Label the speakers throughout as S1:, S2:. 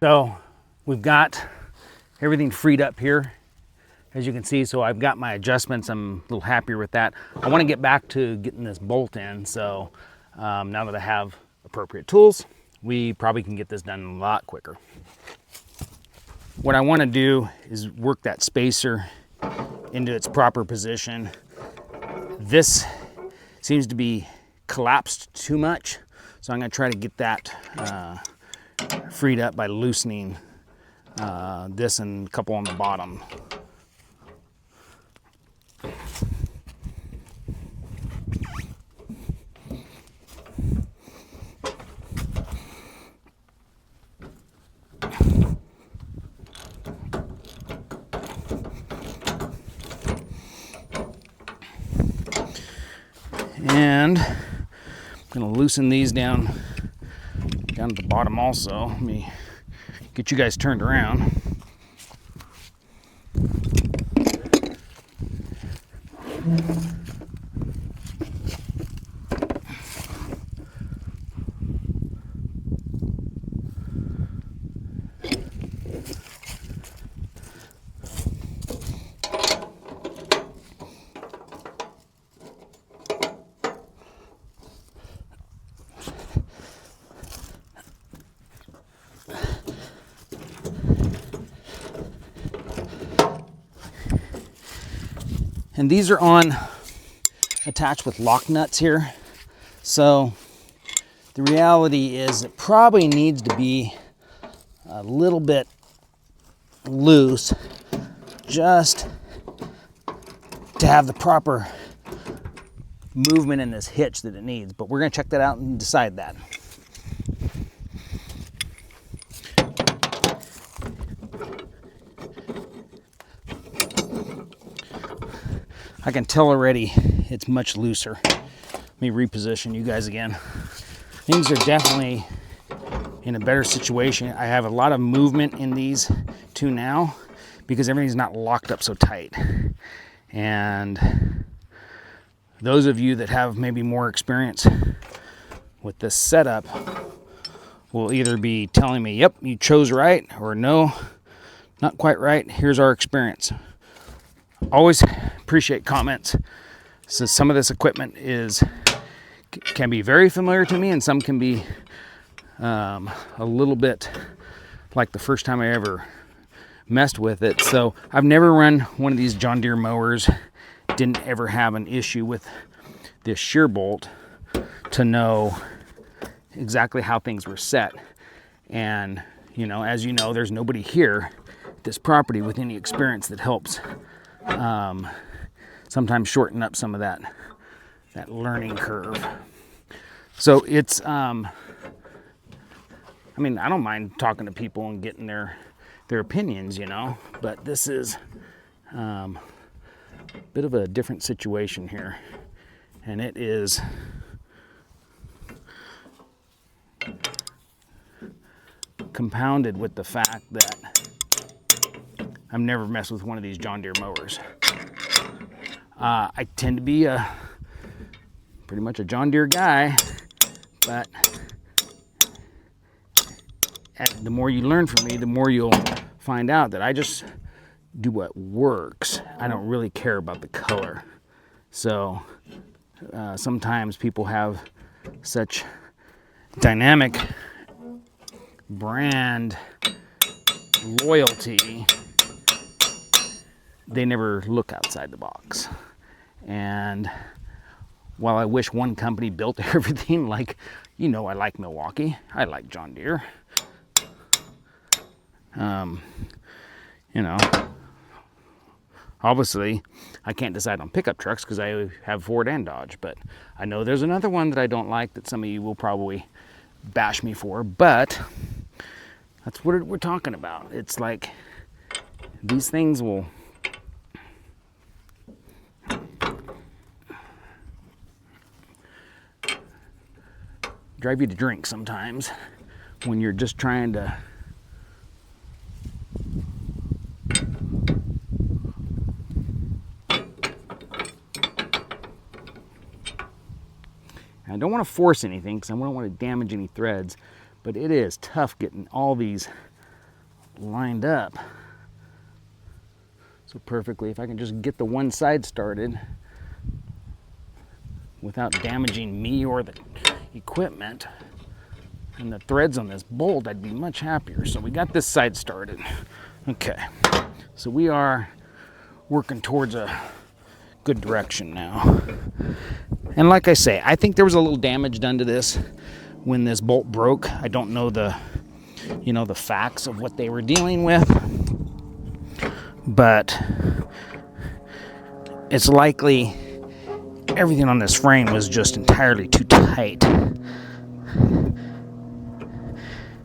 S1: So we've got everything freed up here, as you can see. So I've got my adjustments. I'm a little happier with that. I want to get back to getting this bolt in. So now that I have appropriate tools, we probably can get this done a lot quicker. What I want to do is work that spacer into its proper position. This seems to be collapsed too much, so I'm going to try to get that freed up by loosening this and a couple on the bottom. And I'm going to loosen these down at the bottom also. Let me get you guys turned around. And these are attached with lock nuts here. So the reality is it probably needs to be a little bit loose just to have the proper movement in this hitch that it needs. But we're going to check that out and decide that. I can tell already it's much looser. Let me reposition you guys again. Things are definitely in a better situation. I have a lot of movement in these two now because everything's not locked up so tight. And those of you that have maybe more experience with this setup will either be telling me, yep, you chose right, or no, not quite right. Here's our experience. Always appreciate comments. So some of this equipment can be very familiar to me, and some can be a little bit like the first time I ever messed with it. So I've never run one of these John Deere mowers, didn't ever have an issue with this shear bolt to know exactly how things were set. And as you know, there's nobody here at this property with any experience that helps sometimes shorten up some of that learning curve. So it's I don't mind talking to people and getting their opinions, but this is a bit of a different situation here, and it is compounded with the fact that I've never messed with one of these John Deere mowers. I tend to be pretty much a John Deere guy, but the more you learn from me, the more you'll find out that I just do what works. I don't really care about the color. So sometimes people have such dynamic brand loyalty, they never look outside the box. And while I wish one company built everything, like, I like Milwaukee, I like John Deere, obviously I can't decide on pickup trucks because I have Ford and Dodge, but I know there's another one that I don't like that some of you will probably bash me for, but that's what we're talking about. It's like these things will drive you to drink sometimes when you're just trying to I don't want to force anything because I don't want to damage any threads, but it is tough getting all these lined up so perfectly. If I can just get the one side started without damaging me or the equipment and the threads on this bolt, I'd be much happier. So we got this side started. Okay, so we are working towards a good direction now. And like I say, I think there was a little damage done to this when this bolt broke. I don't know the facts of what they were dealing with, but it's likely everything on this frame was just entirely too tight.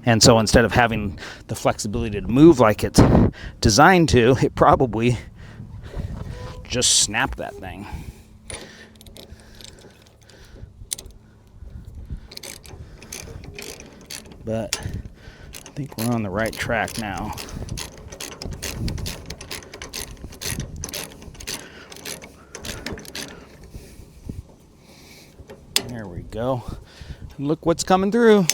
S1: And so instead of having the flexibility to move like it's designed to, it probably just snapped that thing. But I think we're on the right track now. There we go. Look what's coming through.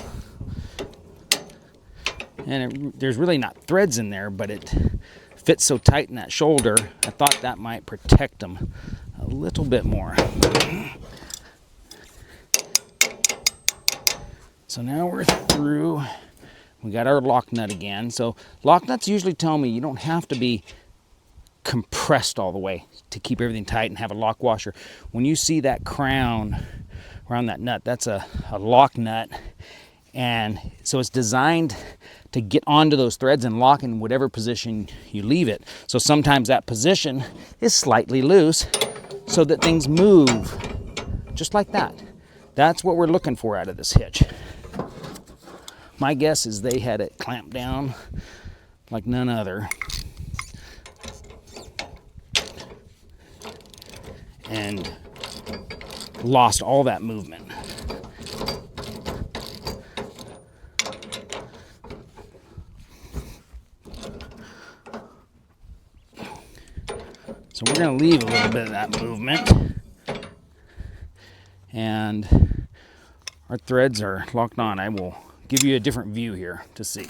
S1: And there's really not threads in there, but it fits so tight in that shoulder, I thought that might protect them a little bit more. So now we're through. We got our lock nut again. So lock nuts usually tell me you don't have to be compressed all the way to keep everything tight and have a lock washer. When you see that crown around that nut, that's a lock nut. And so it's designed to get onto those threads and lock in whatever position you leave it. So sometimes that position is slightly loose so that things move just like that. That's what we're looking for out of this hitch. My guess is they had it clamped down like none other. And lost all that movement. So we're going to leave a little bit of that movement. And our threads are locked on. I will give you a different view here to see.